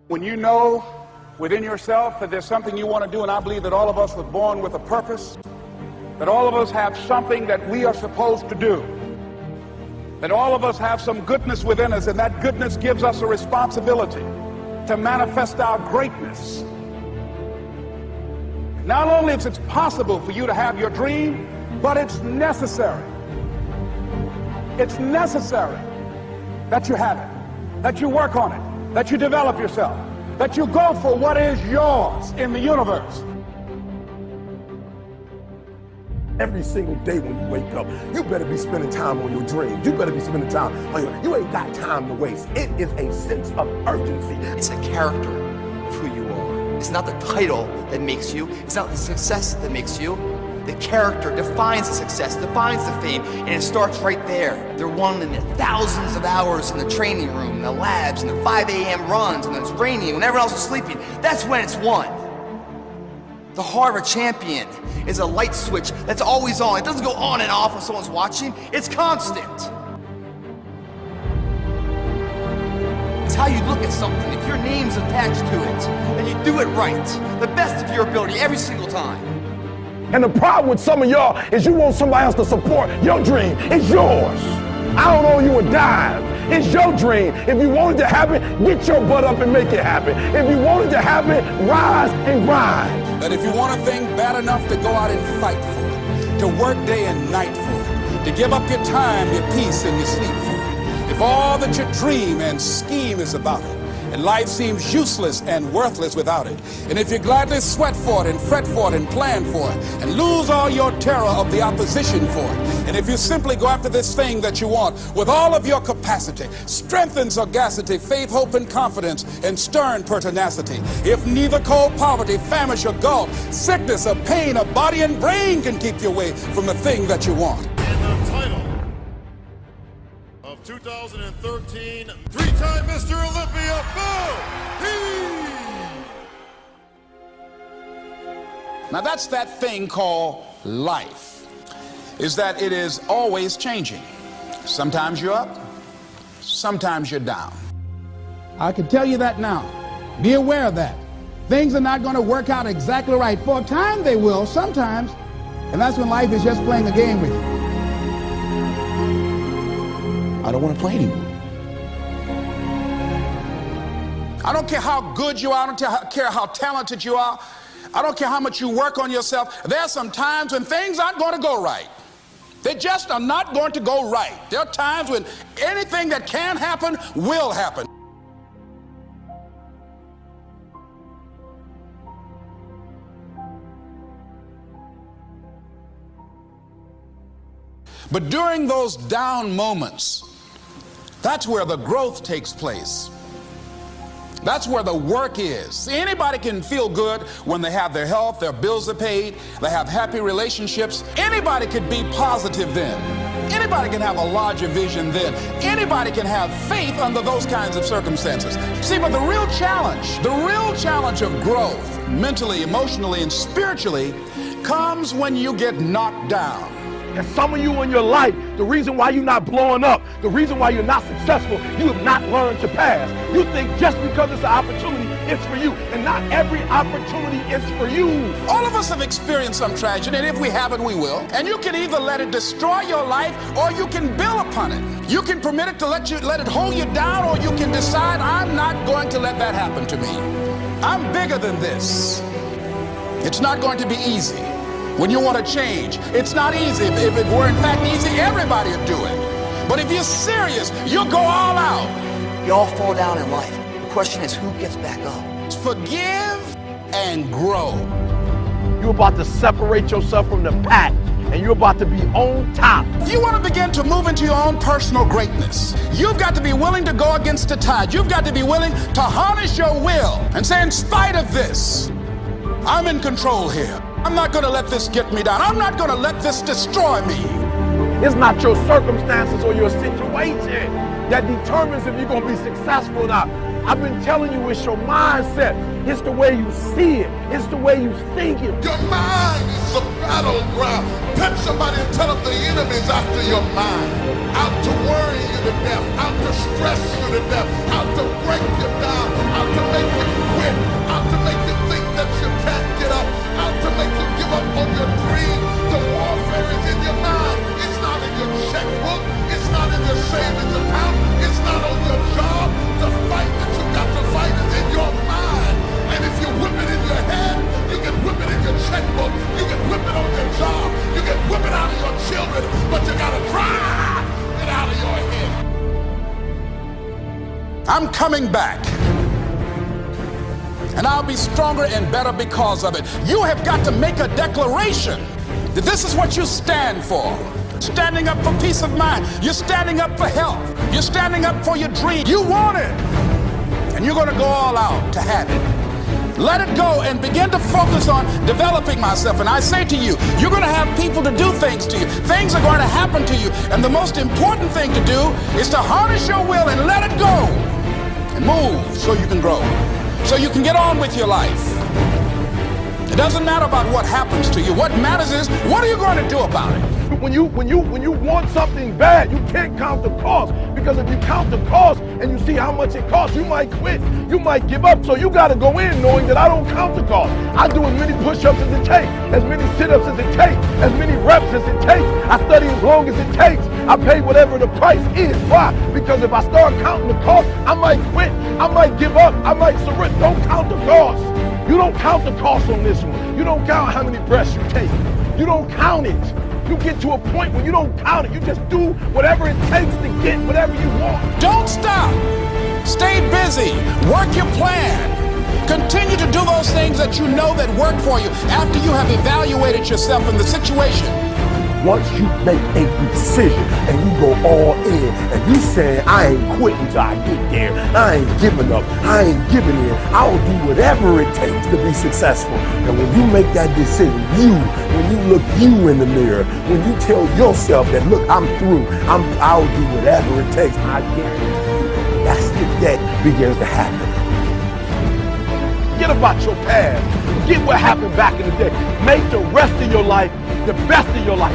When you know within yourself that there's something you want to do, and I believe that all of us were born with a purpose, that all of us have something that we are supposed to do, that all of us have some goodness within us, and that goodness gives us a responsibility to manifest our greatness. Not only is it possible for you to have your dream, but it's necessary. It's necessary that you have it, that you work on it, that you develop yourself, that you go for what is yours in the universe. Every single day when you wake up, you better be spending time on your dreams. You better be spending time on you ain't got time to waste. It is a sense of urgency. It's a character of who you are. It's not the title that makes you. It's not the success that makes you. The character defines the success, defines the fame, and it starts right there. They're won in the thousands of hours in the training room, in the labs, in the 5 a.m. runs, and it's raining, when everyone else is sleeping. That's when it's won. The heart of a champion is a light switch that's always on. It doesn't go on and off when someone's watching. It's constant. It's how you look at something. If your name's attached to it, then you do it right. The best of your ability every single time. And the problem with some of y'all is you want somebody else to support your dream. It's yours. I don't owe you a dime. It's your dream. If you want it to happen, get your butt up and make it happen. If you want it to happen, rise and grind. That if you want a thing bad enough to go out and fight for it, to work day and night for it, to give up your time, your peace, and your sleep for it, if all that you dream and scheme is about it, and life seems useless and worthless without it, and if you gladly sweat for it and fret for it and plan for it and lose all your terror of the opposition for it, and if you simply go after this thing that you want with all of your capacity, strength and sagacity, faith, hope, and confidence, and stern pertinacity, if neither cold poverty, famish, or gulf, sickness or pain of body and brain can keep you away from the thing that you want. And the title of 2013, three-time Mr. Olympia, Now that's that thing called life, is that it is always changing. Sometimes you're up, sometimes you're down. I can tell you that now. Be aware of that. Things are not going to work out exactly right. For a time they will, sometimes, and that's when life is just playing a game with you. I don't want to play anymore. I don't care how good you are, I don't care how talented you are, I don't care how much you work on yourself. There are some times when things aren't going to go right. They just are not going to go right. There are times when anything that can happen will happen. But during those down moments, that's where the growth takes place. That's where the work is. See, anybody can feel good when they have their health, their bills are paid, they have happy relationships. Anybody could be positive then. Anybody can have a larger vision then. Anybody can have faith under those kinds of circumstances. See, but the real challenge of growth, mentally, emotionally, and spiritually, comes when you get knocked down. And some of you in your life, the reason why you're not blowing up, the reason why you're not successful, you have not learned to pass. You think just because it's an opportunity, it's for you. And not every opportunity is for you. All of us have experienced some tragedy, and if we haven't, we will. And you can either let it destroy your life, or you can build upon it. You can permit it to let it hold you down, or you can decide, I'm not going to let that happen to me. I'm bigger than this. It's not going to be easy. When you want to change, it's not easy. If it were in fact easy, everybody would do it. But if you're serious, you'll go all out. You all fall down in life. The question is, who gets back up? Forgive and grow. You're about to separate yourself from the pack, and you're about to be on top. If you want to begin to move into your own personal greatness, you've got to be willing to go against the tide. You've got to be willing to harness your will and say, in spite of this, I'm in control here. I'm not going to let this get me down. I'm not going to let this destroy me. It's not your circumstances or your situation that determines if you're going to be successful or not. I've been telling you, it's your mindset. It's the way you see it. It's the way you think it. Your mind is the battleground. Touch somebody and tell them the enemy's after your mind. Out to worry you to death. Out to stress you to death. Out to break you down. Out to make you coming back. And I'll be stronger and better because of it. You have got to make a declaration that this is what you stand for. Standing up for peace of mind. You're standing up for health. You're standing up for your dream. You want it. And you're going to go all out to have it. Let it go and begin to focus on developing myself. And I say to you, you're going to have people to do things to you. Things are going to happen to you. And the most important thing to do is to harness your will and let it go. And move so you can grow. So you can get on with your life. It doesn't matter about what happens to you. What matters is, what are you going to do about it? When you want something bad, you can't count the cost. Because if you count the cost and you see how much it costs, you might quit. You might give up. So you got to go in knowing that I don't count the cost. I do as many push-ups as it takes, as many sit-ups as it takes, as many reps as it takes. I study as long as it takes. I pay whatever the price is. Why? Because if I start counting the cost, I might quit. I might give up. I might surrender. Don't count the cost. You don't count the cost on this one. You don't count how many breaths you take. You don't count it. You get to a point where you don't count it. You just do whatever it takes to get whatever you want. Don't stop. Stay busy. Work your plan. Continue to do those things that you know that work for you after you have evaluated yourself in the situation. Once you make a decision and you go all in and you say, I ain't quitting till I get there. I ain't giving up. I ain't giving in. I'll do whatever it takes to be successful. And when you make that decision, when you look you in the mirror, when you tell yourself that, look, I'm through. I'll do whatever it takes. I guarantee you, that's the day begins to happen. Forget about your past. Forget what happened back in the day. Make the rest of your life the best of your life.